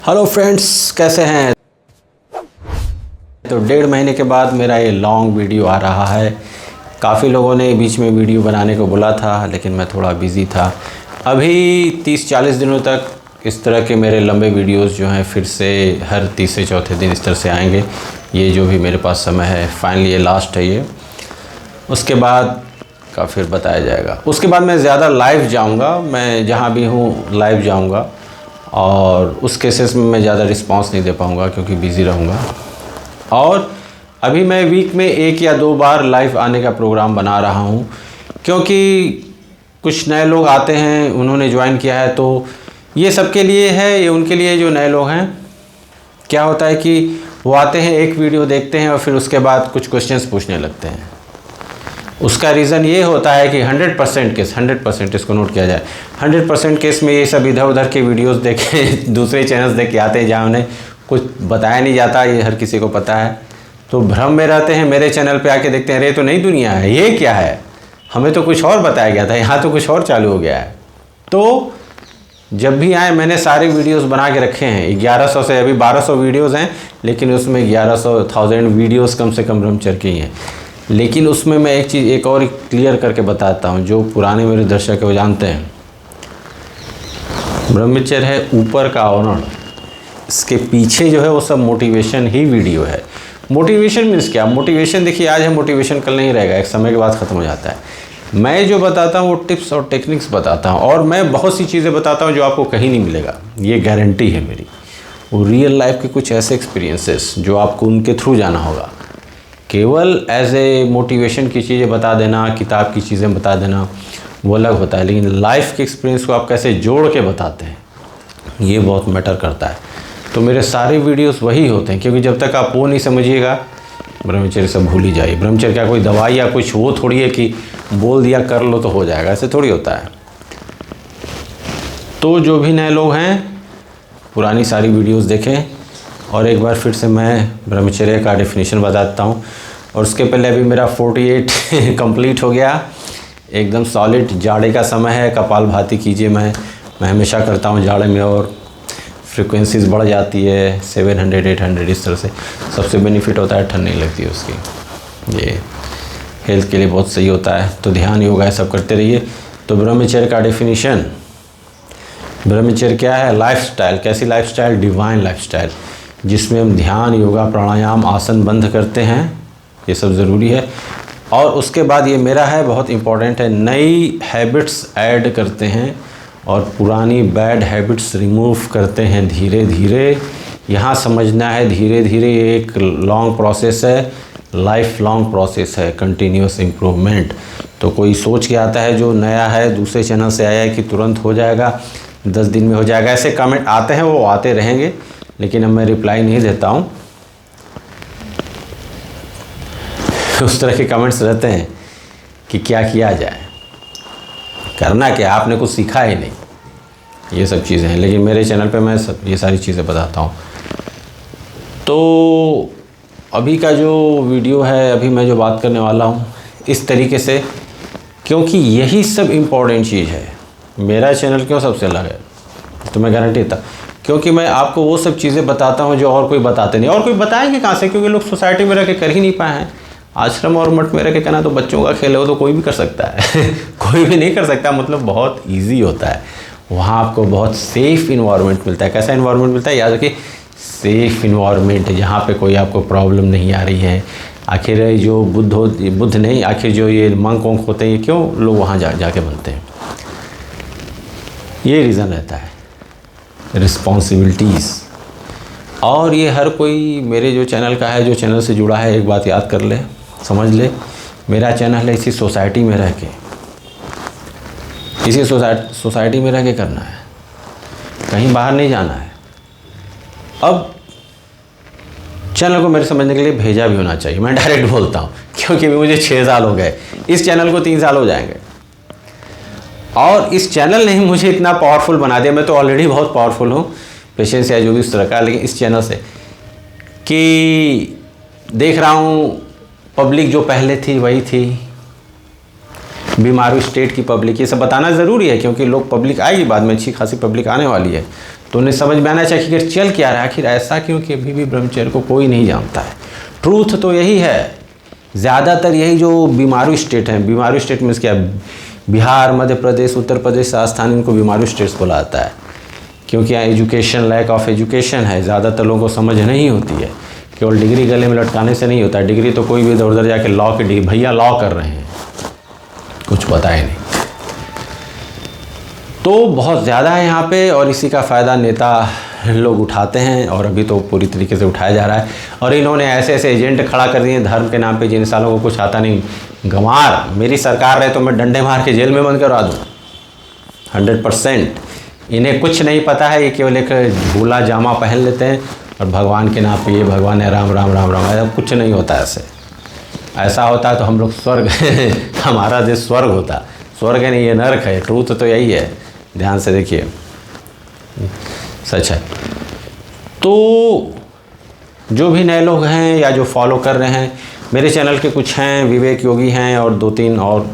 Hello friends, कैसे हैं। तो 1.5 महीने के बाद मेरा ये लॉन्ग वीडियो आ रहा है। काफ़ी लोगों ने बीच में वीडियो बनाने को बोला था, लेकिन मैं थोड़ा बिज़ी था। अभी 30-40 दिनों तक इस तरह के मेरे लंबे वीडियोस जो हैं फिर से हर तीसरे चौथे दिन इस तरह से आएंगे। ये जो भी मेरे पास समय है, फाइनली ये लास्ट है ये। उसके बाद का फिर बताया जाएगा। उसके बाद मैं ज़्यादा लाइव जाऊँगा, मैं जहाँ भी हूँ लाइव जाऊँगा, और उस केसेस में मैं ज़्यादा रिस्पांस नहीं दे पाऊँगा क्योंकि बिज़ी रहूँगा। और अभी मैं वीक में 1 या 2 बार लाइव आने का प्रोग्राम बना रहा हूँ, क्योंकि कुछ नए लोग आते हैं, उन्होंने ज्वाइन किया है। तो ये सबके लिए है, ये उनके लिए जो नए लोग हैं। क्या होता है कि वो आते हैं, एक वीडियो देखते हैं और फिर उसके बाद कुछ क्वेश्चंस पूछने लगते हैं। उसका रीज़न ये होता है कि 100% केस, 100% इसको नोट किया जाए, 100% केस में ये सब इधर उधर के वीडियोस देखे दूसरे चैनल्स देख के आते हैं जहाँ उन्हें कुछ बताया नहीं जाता। ये हर किसी को पता है, तो भ्रम में रहते हैं। मेरे चैनल पे आके देखते हैं, अरे तो नई दुनिया है, ये क्या है, हमें तो कुछ और बताया गया था, यहाँ तो कुछ और चालू हो गया है। तो जब भी आए, मैंने सारे वीडियोस बना के रखे हैं। 1100 से अभी 1200 वीडियोस हैं, लेकिन उसमें 1100 वीडियोस कम से कम ब्रह्मचर्य की हैं। लेकिन उसमें मैं एक चीज़ एक और क्लियर करके बताता हूँ, जो पुराने मेरे दर्शक है वो जानते हैं। ब्रह्मचर्य है ऊपर का आवरण, इसके पीछे जो है वो सब मोटिवेशन ही वीडियो है। मोटिवेशन मीन्स क्या? मोटिवेशन देखिए, आज है मोटिवेशन, कल नहीं रहेगा, एक समय के बाद ख़त्म हो जाता है। मैं जो बताता हूँ वो टिप्स और टेक्निक्स बताता हूँ, और मैं बहुत सी चीज़ें बताता हूँ जो आपको कहीं नहीं मिलेगा, ये गारंटी है मेरी। वो रियल लाइफ के कुछ ऐसे एक्सपीरियंसेस जो आपको उनके थ्रू जाना होगा। केवल एज ए मोटिवेशन की चीज़ें बता देना, किताब की चीज़ें बता देना, वो अलग होता है, लेकिन लाइफ के एक्सपीरियंस को आप कैसे जोड़ के बताते हैं, ये बहुत मैटर करता है। तो मेरे सारे वीडियोस वही होते हैं, क्योंकि जब तक आप वो नहीं समझिएगा, ब्रह्मचर्य सब भूल ही जाइए। ब्रह्मचर्य क्या कोई दवाई या कुछ वो थोड़ी है कि बोल दिया कर लो तो हो जाएगा, ऐसे थोड़ी होता है। तो जो भी नए लोग हैं, पुरानी सारी वीडियोस देखें, और एक बार फिर से मैं ब्रह्मचर्य का डेफिनेशन बता देता हूँ। और उसके पहले अभी मेरा 48 कंप्लीट हो गया, एकदम सॉलिड। जाड़े का समय है, कपालभाति कीजिए। मैं हमेशा करता हूँ जाड़े में, और फ्रीक्वेंसीज बढ़ जाती है 700, 800 इस तरह से। सबसे बेनिफिट होता है, ठंड नहीं लगती है उसकी, ये हेल्थ के लिए बहुत सही होता है। तो ध्यान योगा है, सब करते रहिए। तो ब्रह्मचर्य का डेफिनेशन, ब्रह्मचर्य क्या है? लाइफस्टाइल। कैसी लाइफस्टाइल? डिवाइन लाइफस्टाइल, जिसमें हम ध्यान, योगा, प्राणायाम, आसन बंद करते हैं, ये सब ज़रूरी है। और उसके बाद ये मेरा है, बहुत इम्पॉर्टेंट है, नई हैबिट्स ऐड करते हैं और पुरानी बैड हैबिट्स रिमूव करते हैं धीरे धीरे। यहाँ समझना है, धीरे धीरे एक लॉन्ग प्रोसेस है, लाइफ लॉन्ग प्रोसेस है, कंटिन्यूस इम्प्रूवमेंट। तो कोई सोच के आता है जो नया है, दूसरे चैनल से आया है, कि तुरंत हो जाएगा, 10 दिन में हो जाएगा, ऐसे कमेंट आते हैं, वो आते रहेंगे, लेकिन अब मैं रिप्लाई नहीं देता हूँ। उस तरह के कमेंट्स रहते हैं कि क्या किया जाए, करना क्या, आपने कुछ सीखा ही नहीं, ये सब चीज़ें हैं। लेकिन मेरे चैनल पे मैं सब ये सारी चीज़ें बताता हूँ। तो अभी का जो वीडियो है, अभी मैं जो बात करने वाला हूँ इस तरीके से, क्योंकि यही सब इम्पोर्टेंट चीज़ है। मेरा चैनल क्यों सबसे अलग है, तो मैं गारंटी देता, क्योंकि मैं आपको वो सब चीज़ें बताता हूँ जो और कोई बताते नहीं। और कोई बताएंगे कहाँ से, क्योंकि लोग सोसाइटी में रह के कर ही नहीं पाए हैं। आश्रम और मठ में रह के कहना तो बच्चों का खेल है, वो तो कोई भी कर सकता है कोई भी नहीं कर सकता, मतलब बहुत ईजी होता है। वहाँ आपको बहुत सेफ़ इन्वायरमेंट मिलता है। कैसा इन्वायरमेंट मिलता है? याद रखिए, सेफ़ इन्वायरमेंट, जहाँ पे कोई आपको प्रॉब्लम नहीं आ रही है। आखिर जो बुद्ध नहीं, आखिर जो ये मंक वंक होते हैं, ये क्यों लोग वहाँ जाके बनते हैं? ये रीज़न रहता है, रिस्पॉन्सिबिलिटीज़। और ये हर कोई मेरे जो चैनल का है, जो चैनल से जुड़ा है, एक बात याद कर ले, समझ ले, मेरा चैनल है इसी सोसाइटी में रह के, इसी सोसाइटी में रह के करना है, कहीं बाहर नहीं जाना है। अब चैनल को मेरे समझने के लिए भेजा भी होना चाहिए, मैं डायरेक्ट बोलता हूँ, क्योंकि मुझे 6 साल हो गए, इस चैनल को 3 साल हो जाएंगे। और इस चैनल ने ही मुझे इतना पावरफुल बना दिया। मैं तो ऑलरेडी बहुत पावरफुल हूँ, पेशेंस या जो भी इस तरह का, लेकिन इस चैनल से कि देख रहा हूँ पब्लिक जो पहले थी वही थी, बीमारू स्टेट की पब्लिक, ये सब बताना ज़रूरी है, क्योंकि लोग, पब्लिक आएगी बाद में, अच्छी खासी पब्लिक आने वाली है। तो उन्हें समझ में आना चाहिए कि चल क्या रहा है, आखिर ऐसा क्यों कि अभी भी ब्रह्मचर्य को कोई नहीं जानता है। ट्रूथ तो यही है, ज़्यादातर यही जो बीमारू स्टेट हैं, बीमारू स्टेट मीन्स क्या, बिहार, मध्य प्रदेश, उत्तर प्रदेश, राजस्थान, इनको बीमारू स्टेट्स बोला जाता है, क्योंकि यहाँ एजुकेशन, लैक ऑफ एजुकेशन है। ज़्यादातर लोगों को समझ नहीं होती है, केवल डिग्री गले में लटकाने से नहीं होता। डिग्री तो कोई भी इधर उधर जाके लॉ की डिग्री, भैया लॉ कर रहे हैं, कुछ पता ही नहीं। तो बहुत ज़्यादा है यहाँ पे, और इसी का फ़ायदा नेता लोग उठाते हैं, और अभी तो पूरी तरीके से उठाया जा रहा है। और इन्होंने ऐसे ऐसे एजेंट खड़ा कर दिए धर्म के नाम पे, जिन सालों को कुछ आता नहीं। गंवार, मेरी सरकार रहे तो मैं डंडे मार के जेल में बंद करवा दूँ 100%। इन्हें कुछ नहीं पता है, ये केवल एक भूला जामा पहन लेते हैं और भगवान के नाम पे, ये भगवान है, राम राम राम राम, ऐसा कुछ नहीं होता। ऐसा होता तो हम लोग स्वर्ग हमारा देश स्वर्ग होता। स्वर्ग नहीं, ये नरक है। ट्रूथ तो यही है, ध्यान से देखिए, सच है। तो जो भी नए लोग हैं या जो फॉलो कर रहे हैं, मेरे चैनल के कुछ हैं, विवेक योगी हैं और 2-3 और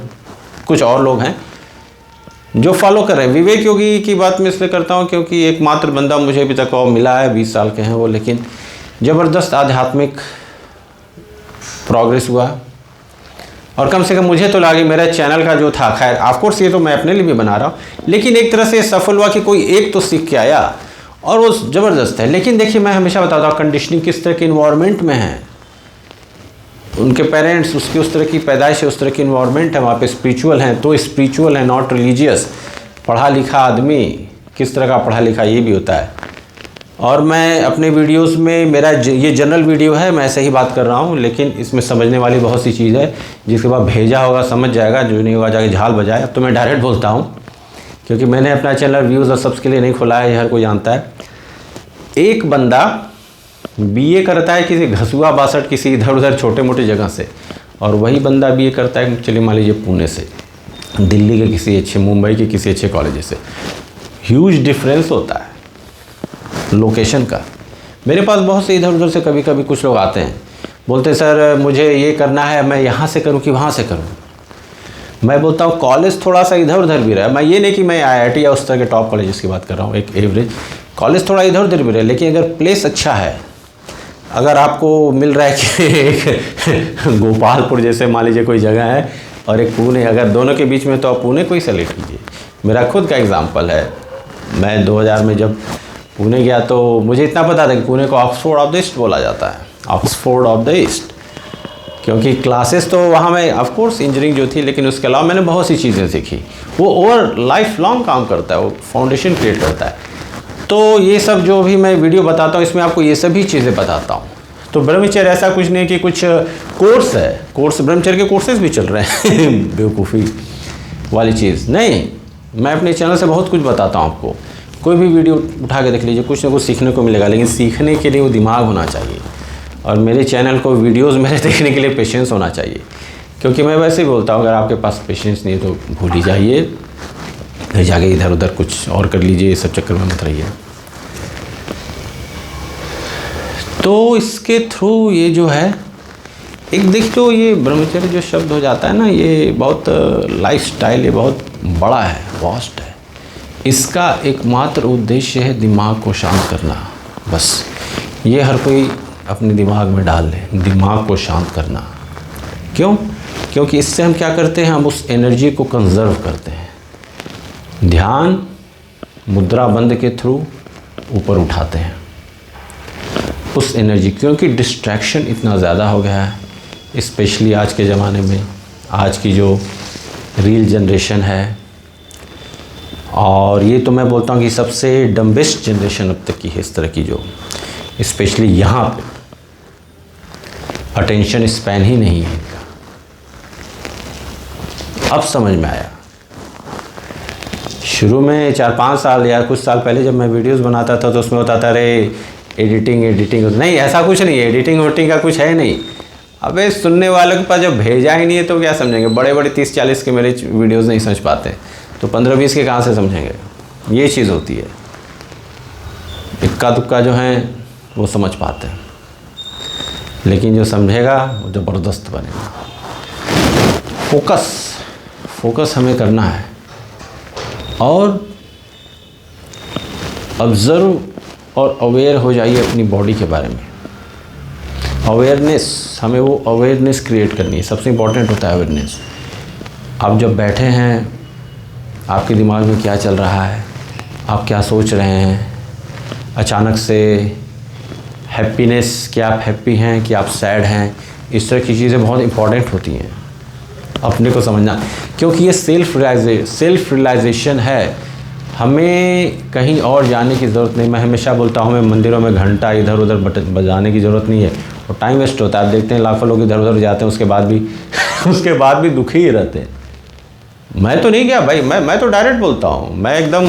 कुछ और लोग हैं जो फॉलो कर रहे हैं। विवेक योगी की बात मैं इसलिए करता हूँ क्योंकि एकमात्र बंदा मुझे अभी तक और मिला है, 20 साल के हैं वो, लेकिन ज़बरदस्त आध्यात्मिक प्रोग्रेस हुआ। और कम से कम मुझे तो लगे मेरा चैनल का जो था, खैर ऑफकोर्स ये तो मैं अपने लिए भी बना रहा हूँ, लेकिन एक तरह से सफल हुआ कि कोई एक तो सीख के आया और वो ज़बरदस्त है। लेकिन देखिए, मैं हमेशा बताता हूँ कंडीशनिंग किस तरह के इन्वायरमेंट में है, उनके पेरेंट्स, उसकी उस तरह की पैदाइश है, उस तरह की इन्वायरमेंट है, वहाँ पे स्पिरिचुअल हैं तो स्पिरिचुअल है, नॉट रिलीजियस। पढ़ा लिखा आदमी किस तरह का पढ़ा लिखा, ये भी होता है। और मैं अपने वीडियोस में, मेरा ये जनरल वीडियो है, मैं ऐसे ही बात कर रहा हूँ, लेकिन इसमें समझने वाली बहुत सी चीज़ है, जिसके बाद भेजा होगा समझ जाएगा, जो नहीं होगा जाके झाल बजाए। अब तो मैं डायरेक्ट बोलता हूँ क्योंकि मैंने अपना चैनल व्यूज़ और सब्स के लिए नहीं खोला है, हर कोई जानता है। एक बंदा बीए करता है किसी घसुआ बासठ, किसी इधर उधर छोटे मोटे जगह से, और वही बंदा बीए करता है, चलिए मान लीजिए पुणे से, दिल्ली के किसी अच्छे, मुंबई के किसी अच्छे कॉलेज से। ह्यूज डिफरेंस होता है लोकेशन का। मेरे पास बहुत से इधर उधर से कभी कभी कुछ लोग आते हैं, बोलते हैं सर मुझे ये करना है, मैं यहाँ से करूँ कि वहाँ से करूँ। मैं बोलता हूँ कॉलेज थोड़ा सा इधर उधर भी रहा, मैं ये नहीं कि मैं IIT या उस तरह के टॉप कॉलेज की बात कर रहा हूँ, एक एवरेज कॉलेज थोड़ा इधर उधर भी रहे, लेकिन अगर प्लेस अच्छा है, अगर आपको मिल रहा है कि एक गोपालपुर जैसे मान लीजिए कोई जगह है और एक पुणे, अगर दोनों के बीच में, तो आप पुणे को ही सेलेक्ट कीजिए। मेरा खुद का एग्जाम्पल है, मैं 2000 में जब पुणे गया तो मुझे इतना पता था कि पुणे को ऑक्सफोर्ड ऑफ द ईस्ट बोला जाता है, ऑक्सफोर्ड ऑफ द ईस्ट, क्योंकि क्लासेस तो वहाँ में ऑफकोर्स इंजीनियरिंग जो थी, लेकिन उसके अलावा मैंने बहुत सी चीज़ें सीखी। वो ओवर लाइफ लॉन्ग काम करता है, वो फाउंडेशन क्रिएट करता है। तो ये सब जो भी मैं वीडियो बताता हूँ, इसमें आपको ये सभी चीज़ें बताता हूँ। तो ब्रह्मचर्य ऐसा कुछ नहीं कि कुछ कोर्स है, कोर्स ब्रह्मचर्य के कोर्सेज भी चल रहे हैं बेवकूफ़ी वाली चीज़ नहीं। मैं अपने चैनल से बहुत कुछ बताता हूँ आपको, कोई भी वीडियो उठा के देख लीजिए, कुछ ना कुछ सीखने को मिलेगा, लेकिन सीखने के लिए वो दिमाग होना चाहिए। और मेरे चैनल को वीडियोस मेरे देखने के लिए पेशेंस होना चाहिए, क्योंकि मैं वैसे ही बोलता हूँ, अगर आपके पास पेशेंस नहीं है तो भूल ही जाइए, फिर जाके इधर उधर कुछ और कर लीजिए, सब चक्कर में मत रहिए। तो इसके थ्रू ये जो है, एक देख तो ये ब्रह्मचर्य जो शब्द हो जाता है ना, ये बहुत लाइफ स्टाइल, ये बहुत बड़ा है, वास्ट है। इसका एकमात्र उद्देश्य है दिमाग को शांत करना, बस। ये हर कोई अपने दिमाग में डाल ले, दिमाग को शांत करना। क्यों? क्योंकि इससे हम क्या करते हैं, हम उस एनर्जी को कंजर्व करते हैं। ध्यान मुद्रा बंद के थ्रू ऊपर उठाते हैं उस एनर्जी, क्योंकि डिस्ट्रैक्शन इतना ज़्यादा हो गया है, स्पेशली आज के ज़माने में। आज की जो रील जनरेशन है, और ये तो मैं बोलता हूँ कि सबसे डम्बेस्ट जनरेशन अब तक की है इस तरह की, जो स्पेशली यहाँ पे अटेंशन स्पैन ही नहीं है इनका। अब समझ में आया। शुरू में 4-5 साल या कुछ साल पहले जब मैं वीडियोस बनाता था तो उसमें होता था, अरे एडिटिंग नहीं, ऐसा कुछ नहीं है, एडिटिंग का कुछ है नहीं। अबे सुनने वालों के पास जब भेजा ही नहीं है तो क्या समझेंगे। बड़े बड़े 30-40 के मेरे वीडियोस नहीं समझ पाते, तो 15-20 के कहाँ से समझेंगे। ये चीज़ होती है। इक्का दुक्का जो हैं वो समझ पाते हैं, लेकिन जो समझेगा वो ज़बरदस्त बनेगा। फोकस हमें करना है। और ऑब्ज़र्व और अवेयर हो जाइए अपनी बॉडी के बारे में। अवेयरनेस, हमें वो अवेयरनेस क्रिएट करनी है, सबसे इम्पॉर्टेंट होता है अवेयरनेस। आप जब बैठे हैं, आपके दिमाग में क्या चल रहा है, आप क्या सोच रहे हैं, अचानक से हैप्पीनेस, क्या आप हैप्पी हैं कि आप सैड हैं, इस तरह की चीज़ें बहुत इंपॉर्टेंट होती हैं अपने को समझना, क्योंकि ये सेल्फ रियलाइजेशन है। हमें कहीं और जाने की ज़रूरत नहीं। मैं हमेशा बोलता हूँ, मैं मंदिरों में घंटा इधर उधर बजाने की ज़रूरत नहीं है, और टाइम वेस्ट होता है। आप देखते हैं लाखों लोग इधर उधर जाते हैं, उसके बाद भी दुखी ही रहते हैं। मैं तो नहीं गया भाई, मैं तो डायरेक्ट बोलता हूँ, मैं एकदम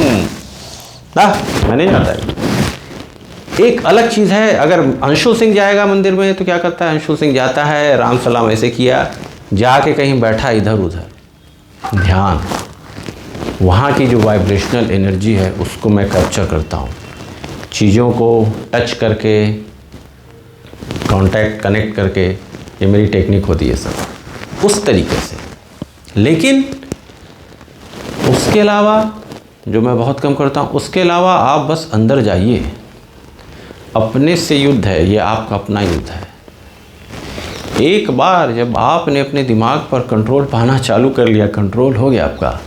मैं नहीं जाता है। एक अलग चीज़ है, अगर अंशु सिंह जाएगा मंदिर में तो क्या करता है, अंशु सिंह जाता है, राम सलाम ऐसे किया, जाके कहीं बैठा इधर उधर, ध्यान, वहाँ की जो वाइब्रेशनल एनर्जी है उसको मैं कैप्चर करता हूँ, चीज़ों को टच करके, कनेक्ट करके, ये मेरी टेक्निक होती है सब उस तरीके से। लेकिन उसके अलावा जो मैं बहुत कम करता हूँ, उसके अलावा आप बस अंदर जाइए, अपने से युद्ध है ये, आपका अपना युद्ध है। एक बार जब आपने अपने दिमाग पर कंट्रोल पाना चालू कर लिया, कंट्रोल हो गया आपका,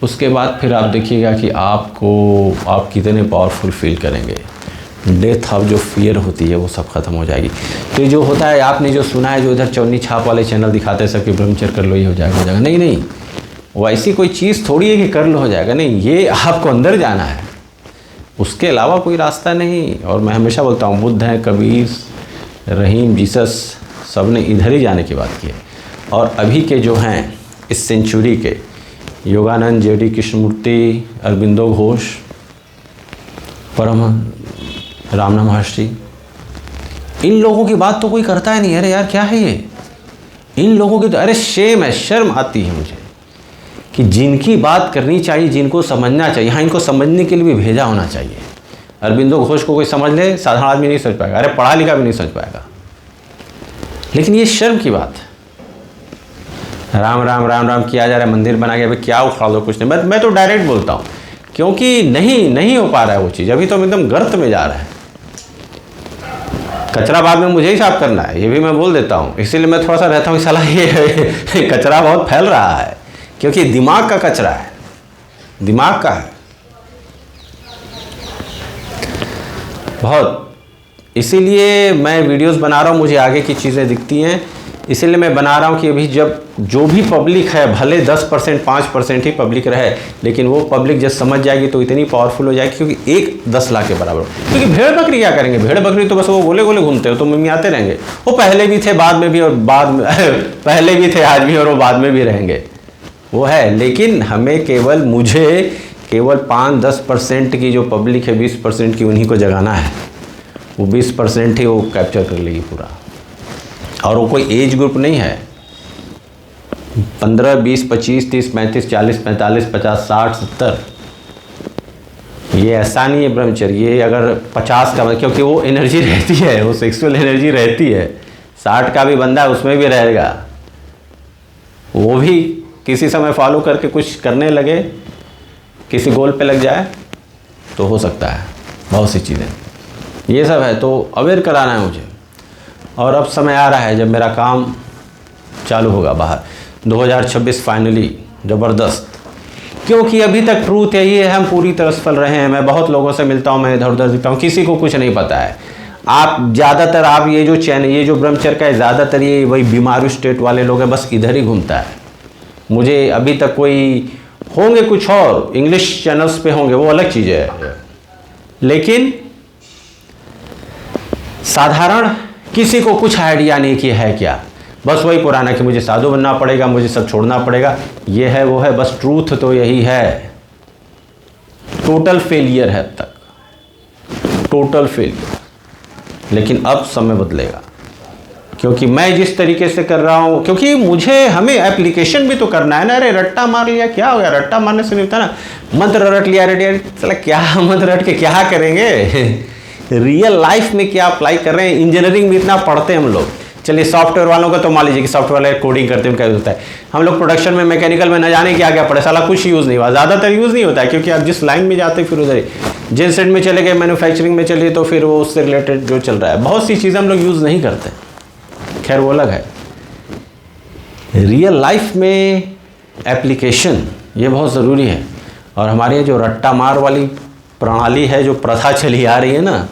उसके बाद फिर आप देखिएगा कि आप कितने पावरफुल फील करेंगे। डेथ ऑफ जो फियर होती है वो सब खत्म हो जाएगी। तो ये जो होता है, आपने जो सुना है, जो इधर चौनी छाप वाले चैनल दिखाते हैं सबके ब्रह्मचर्य कर लो ये हो जाएगा, नहीं, वो ऐसी कोई चीज़ थोड़ी है कि कर लो हो जाएगा, नहीं, ये आपको अंदर जाना है, उसके अलावा कोई रास्ता नहीं। और मैं हमेशा बोलता हूँ, बुद्ध हैं, कबीर, रहीम, जीसस, सब ने इधर ही जाने की बात की है। और अभी के जो हैं इस सेंचुरी के, योगानंद, जेडी कृष्णमूर्ति, अरबिंदो घोष, परम रामना महर्षि, इन लोगों की बात तो कोई करता ही नहीं। अरे यार क्या है ये, इन लोगों की तो अरे शेम है, शर्म आती है मुझे कि जिनकी बात करनी चाहिए, जिनको समझना चाहिए, हाँ, इनको समझने के लिए भी भेजा होना चाहिए। अरबिंदो घोष को कोई समझ ले, साधारण आदमी नहीं समझ पाएगा, अरे पढ़ा लिखा भी नहीं समझ पाएगा। लेकिन ये शर्म की बात है। राम राम राम राम किया जा रहा है, मंदिर बना गया, भाई क्या उखाड़ दो, कुछ नहीं। मैं तो डायरेक्ट बोलता हूँ, क्योंकि नहीं हो पा रहा है वो चीज़, अभी तो हम एकदम गर्त में जा रहा है। कचरा बाद में मुझे ही साफ करना है, ये भी मैं बोल देता हूँ। इसीलिए मैं थोड़ा सा रहता हूँ, साला ये कचरा बहुत फैल रहा है, क्योंकि दिमाग का कचरा है, दिमाग का है बहुत। इसीलिए मैं वीडियोस बना रहा हूँ, मुझे आगे की चीज़ें दिखती हैं, इसीलिए मैं बना रहा हूँ कि अभी जब जो भी पब्लिक है, भले 10% 5% ही पब्लिक रहे, लेकिन वो पब्लिक जब समझ जाएगी तो इतनी पावरफुल हो जाएगी, क्योंकि एक 10 लाख के बराबर। क्योंकि भेड़ बकरी क्या करेंगे, भेड़ बकरी तो बस वो गोले गोले घूमते हो, तो मम्मी आते रहेंगे, वो पहले भी थे, बाद में भी, और बाद में पहले भी थे, आज भी, और वो बाद में भी रहेंगे, वो है। लेकिन हमें मुझे केवल 5-10% की जो पब्लिक है, 20% की, उन्हीं को जगाना है। वो 20% ही वो कैप्चर कर लेगी पूरा, और वो कोई एज ग्रुप नहीं है। 15, 20, 25, 30, 35, 40, 45, 50, 60, 70, ये ऐसा नहीं है ब्रह्मचर्य। ये अगर 50 का, क्योंकि वो एनर्जी रहती है, वो सेक्सुअल एनर्जी रहती है, 60 का भी बंदा है उसमें भी रहेगा, वो भी किसी समय फॉलो करके कुछ करने लगे, किसी गोल पे लग जाए तो हो सकता है, बहुत सी चीज़ें ये सब है। तो अवेयर कराना है मुझे, और अब समय आ रहा है जब मेरा काम चालू होगा बाहर, 2026 फाइनली ज़बरदस्त। क्योंकि अभी तक ट्रूथ यही है, हम पूरी तरह सफल रहे हैं। मैं बहुत लोगों से मिलता हूँ, मैं इधर उधर दिखता हूँ, किसी को कुछ नहीं पता है। आप ज़्यादातर, आप ये जो चैनल, ये जो ब्रह्मचर्य का है, ज़्यादातर ये वही बीमारू स्टेट वाले लोग हैं, बस इधर ही घूमता है। मुझे अभी तक कोई, होंगे कुछ और इंग्लिश चैनल्स पे होंगे, वो अलग चीज़ है, लेकिन साधारण किसी को कुछ आइडिया नहीं कि है क्या, बस वही पुराना कि मुझे साधु बनना पड़ेगा, मुझे सब छोड़ना पड़ेगा, ये है वो है, बस ट्रूथ तो यही है। टोटल फेलियर है अब तक, टोटल फेलियर। लेकिन अब समय बदलेगा, क्योंकि मैं जिस तरीके से कर रहा हूँ, क्योंकि हमें एप्लीकेशन भी तो करना है ना। अरे रट्टा मार लिया, क्या हो गया, रट्टा मारने से नहीं होता ना, मंत्र रट लिया, रेडी, चला क्या मंत्र रट के क्या करेंगे रियल लाइफ में क्या अप्लाई कर रहे हैं। इंजीनियरिंग में इतना पढ़ते हैं हम लोग, चलिए सॉफ्टवेयर वालों का तो मान लीजिए कि सॉफ्टवेयर वाले कोडिंग करते हैं, क्या होता है, हम लोग प्रोडक्शन में, मैकेनिकल में न जाने क्या क्या पढ़े, साला कुछ यूज़ नहीं हुआ, ज़्यादातर यूज़ नहीं होता है, क्योंकि आप जिस लाइन में जाते हैं फिर उधर जेनसेट में चले गए, मैन्युफैक्चरिंग में चलिए तो फिर वो उससे रिलेटेड जो चल रहा है, बहुत सी चीज़ें हम लोग यूज़ नहीं करते, खैर वो अलग है। रियल लाइफ में एप्लीकेशन ये बहुत ज़रूरी है। और हमारे यहाँ जो रट्टा मार वाली प्रणाली है, जो प्रथा चली आ रही है ना,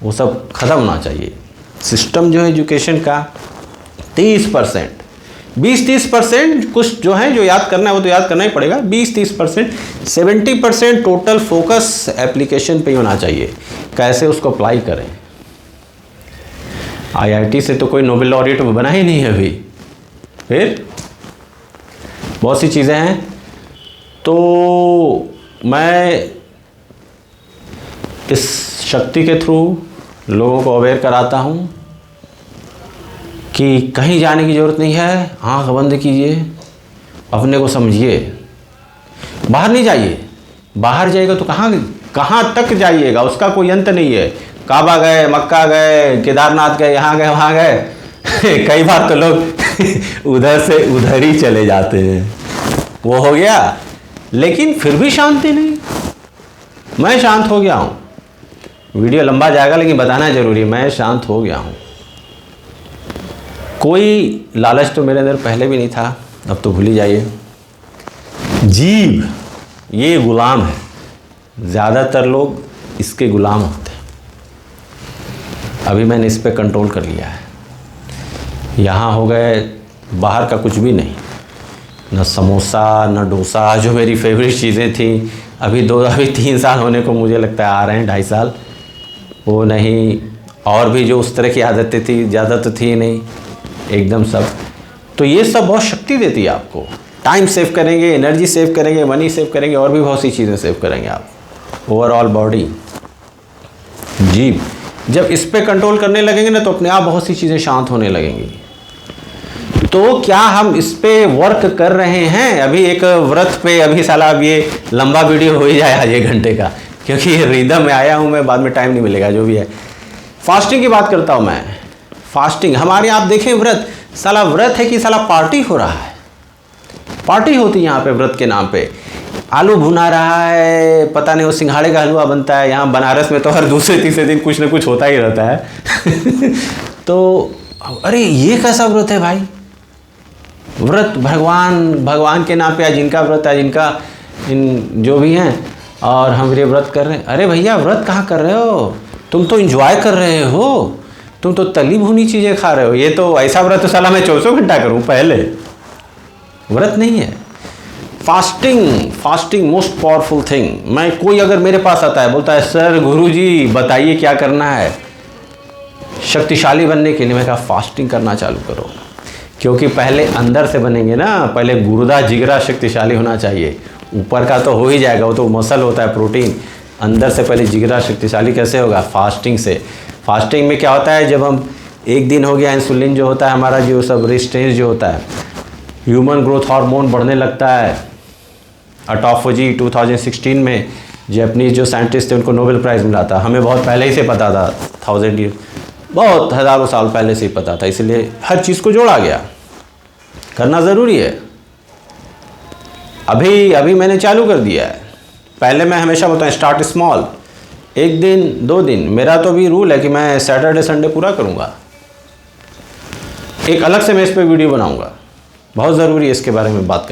वो सब ख़त्म होना चाहिए। सिस्टम जो है एजुकेशन का 30%, 20-30% कुछ जो है जो याद करना है वो तो याद करना ही पड़ेगा, 20-30%, 70% टोटल फोकस एप्लीकेशन पे ही होना चाहिए, कैसे उसको अप्लाई करें। आईआईटी से तो कोई नोबेल लॉरेट बना ही नहीं है अभी, फिर बहुत सी चीज़ें हैं। तो मैं इस शक्ति के थ्रू लोगों को अवेयर कराता हूँ कि कहीं जाने की ज़रूरत नहीं है, आँख बंद कीजिए, अपने को समझिए, बाहर नहीं जाइए। बाहर जाइएगा तो कहाँ तक जाइएगा, उसका कोई अंत नहीं है। काबा गए, मक्का गए, केदारनाथ गए, यहाँ गए, वहाँ गए कई बार तो लोग उधर से उधर ही चले जाते हैं, वो हो गया, लेकिन फिर भी शांति नहीं। मैं शांत हो गया हूँ, वीडियो लंबा जाएगा लेकिन बताना ज़रूरी है, मैं शांत हो गया हूँ। कोई लालच तो मेरे अंदर पहले भी नहीं था, अब तो भूल ही जाइए। जीभ ये गुलाम है, ज़्यादातर लोग इसके गुलाम होते हैं। अभी मैंने इस पे कंट्रोल कर लिया है। यहाँ हो गए, बाहर का कुछ भी नहीं, न समोसा न डोसा, जो मेरी फेवरेट चीज़ें थी, अभी 3 साल होने को मुझे लगता है आ रहे हैं, 2.5 साल, वो नहीं। और भी जो उस तरह की आदतें थी, ज़्यादा तो थी नहीं, एकदम सब। तो ये सब बहुत शक्ति देती है आपको। टाइम सेव करेंगे, एनर्जी सेव करेंगे, मनी सेव करेंगे, और भी बहुत सी चीज़ें सेव करेंगे आप। ओवरऑल बॉडी, जीभ, जब इस पे कंट्रोल करने लगेंगे ना तो अपने आप बहुत सी चीज़ें शांत होने लगेंगी। तो क्या हम इस पे वर्क कर रहे हैं? अभी एक व्रत पे, अभी साला अब ये लंबा वीडियो हो ही जाए आज 1 घंटे का, क्योंकि रिदम में आया हूँ मैं, बाद में टाइम नहीं मिलेगा, जो भी है। फास्टिंग की बात करता हूँ मैं। फास्टिंग हमारे, आप देखें, व्रत, साला व्रत है कि साला पार्टी हो रहा है? पार्टी होती है यहाँ पे व्रत के नाम पे। आलू भुना रहा है, पता नहीं वो सिंघाड़े का हलवा बनता है। यहाँ बनारस में तो हर दूसरे तीसरे दिन कुछ ना कुछ होता ही रहता है तो अरे ये कैसा व्रत है भाई? व्रत भगवान के नाम पे, आज जिनका व्रत है, जिनका जो भी हैं, और हम ये व्रत कर रहे हैं। अरे भैया व्रत कहाँ कर रहे हो? तुम तो एंजॉय कर रहे हो, तुम तो तली भुनी चीज़ें खा रहे हो। ये तो ऐसा व्रत तो साला मैं 24 घंटा करूँ पहले, व्रत नहीं है। Fasting most powerful thing. मैं, कोई अगर मेरे पास आता है, बोलता है सर गुरुजी बताइए क्या करना है शक्तिशाली बनने के लिए, मैं कहा फास्टिंग करना चालू करो, क्योंकि पहले अंदर से बनेंगे ना। पहले गुर्दा जिगरा शक्तिशाली होना चाहिए, ऊपर का तो हो ही जाएगा, वो तो मसल होता है, प्रोटीन। अंदर से पहले जिगरा शक्तिशाली कैसे होगा? फास्टिंग से। फास्टिंग में क्या होता है, जब हम एक दिन हो गया, इंसुलिन जो होता है हमारा, जो सब रेजिस्टेंस जो होता है, ह्यूमन ग्रोथ हार्मोन बढ़ने लगता है। ऑटोफेजी 2016 में जापानीज जो साइंटिस्ट थे उनको नोबेल प्राइज़ मिला था। हमें बहुत पहले ही से पता था, 1000 ईयर, बहुत हज़ारों साल पहले से ही पता था, इसलिए हर चीज़ को जोड़ा गया। करना ज़रूरी है। अभी मैंने चालू कर दिया है। पहले मैं हमेशा बोलता हूँ स्टार्ट स्मॉल, 1 दिन 2 दिन। मेरा तो भी रूल है कि मैं सैटरडे संडे पूरा करूँगा। एक अलग से मैं इस पर वीडियो बनाऊँगा, बहुत ज़रूरी है इसके बारे में बात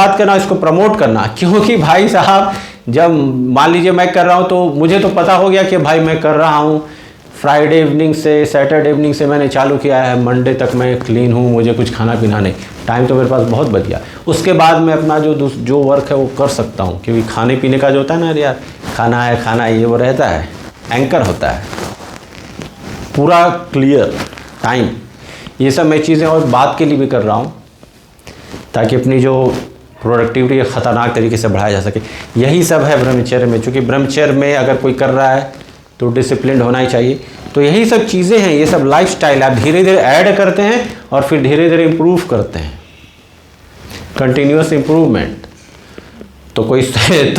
करना, इसको प्रमोट करना। क्योंकि भाई साहब, जब मान लीजिए मैं कर रहा हूँ तो मुझे तो पता हो गया कि भाई मैं कर रहा हूँ। फ्राइडे इवनिंग से, सैटरडे इवनिंग से मैंने चालू किया है, मंडे तक मैं क्लीन हूँ, मुझे कुछ खाना पीना नहीं, टाइम तो मेरे पास बहुत बच गया। उसके बाद मैं अपना जो वर्क है वो कर सकता हूँ, क्योंकि खाने पीने का जो होता है ना यार, खाना है ये वो रहता है, एंकर होता है पूरा क्लियर टाइम। ये सब मैं चीज़ें और बात के लिए भी कर रहा हूँ, ताकि अपनी जो प्रोडक्टिविटी ख़तरनाक तरीके से बढ़ाया जा सके। यही सब है ब्रह्मचर्य में। चूँकि ब्रह्मचर्य में अगर कोई कर रहा है तो डिसिप्लिन होना ही चाहिए। तो यही सब चीज़ें हैं, ये सब लाइफस्टाइल आप धीरे धीरे ऐड करते हैं और फिर धीरे धीरे इम्प्रूव करते हैं, कंटिन्यूअस इम्प्रूवमेंट। तो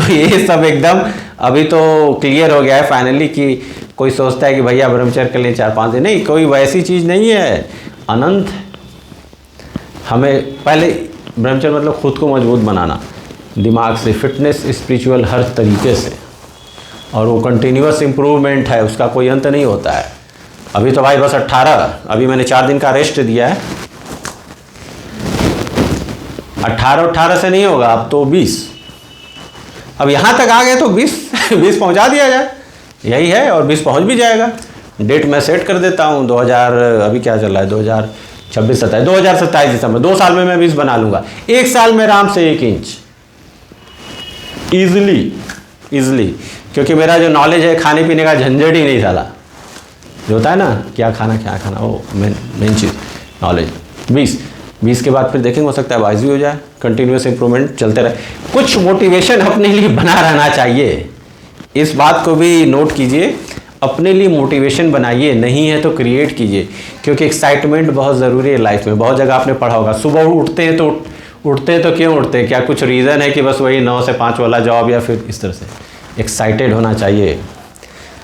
ये सब एकदम अभी तो क्लियर हो गया है फाइनली, कि कोई सोचता है कि भैया ब्रह्मचर्य के लिए 4-5 दिन, नहीं, कोई वैसी चीज़ नहीं है, अनंत। हमें पहले ब्रह्मचर्य मतलब खुद को मजबूत बनाना, दिमाग से, फिटनेस, स्पिरिचुअल, हर तरीके से। और वो कंटिन्यूअस इम्प्रूवमेंट है, उसका कोई अंत नहीं होता है। अभी तो भाई बस 18, अभी मैंने 4 दिन का रेस्ट दिया है। 18 से नहीं होगा, अब तो 20। अब यहाँ तक आ गए तो 20 पहुँचा दिया जाए, यही है। और 20 पहुँच भी जाएगा। डेट मैं सेट कर देता हूँ 2000, अभी क्या चल रहा है 2026-27, 2027 दिसंबर, 2 साल में मैं 20 बना लूँगा। 1 साल में आराम से 1 इंच ईजिली, क्योंकि मेरा जो नॉलेज है खाने पीने का झंझट ही नहीं साला, जो होता है ना क्या खाना, वो मेन चीज़ नॉलेज। 20 के बाद फिर देखेंगे, हो सकता है 22 भी हो जाए। कंटिन्यूस इंप्रूवमेंट चलते रहे। कुछ मोटिवेशन अपने लिए बना रहना चाहिए, इस बात को भी नोट कीजिए। अपने लिए मोटिवेशन बनाइए, नहीं है तो क्रिएट कीजिए, क्योंकि एक्साइटमेंट बहुत ज़रूरी है लाइफ में। बहुत जगह आपने पढ़ा होगा, सुबह उठते हैं तो क्यों उठते हैं? क्या कुछ रीज़न है कि बस वही 9 से 5 वाला जॉब, या फिर इस तरह से? एक्साइटेड होना चाहिए।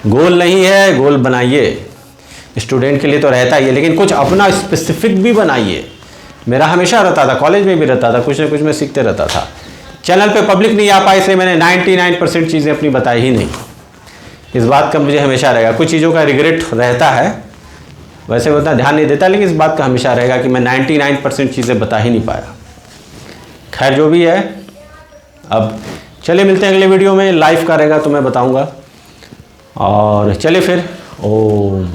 गोल नहीं है, गोल बनाइए। स्टूडेंट के लिए तो रहता ही है, लेकिन कुछ अपना स्पेसिफिक भी बनाइए। मेरा हमेशा रहता था, कॉलेज में भी रहता था, कुछ ना कुछ मैं सीखते रहता था। चैनल पे पब्लिक नहीं आ पाई, इसलिए मैंने 99% चीज़ें अपनी बताई ही नहीं। इस बात का मुझे हमेशा रहेगा। कुछ चीज़ों का रिग्रेट रहता है, वैसे उतना ध्यान नहीं देता, लेकिन इस बात का हमेशा रहेगा कि मैं 99% चीज़ें बता ही नहीं पाया। खैर जो भी है, अब चलिए मिलते हैं अगले वीडियो में। लाइव का रहेगा तो मैं बताऊँगा। और चलिए फिर, ओम।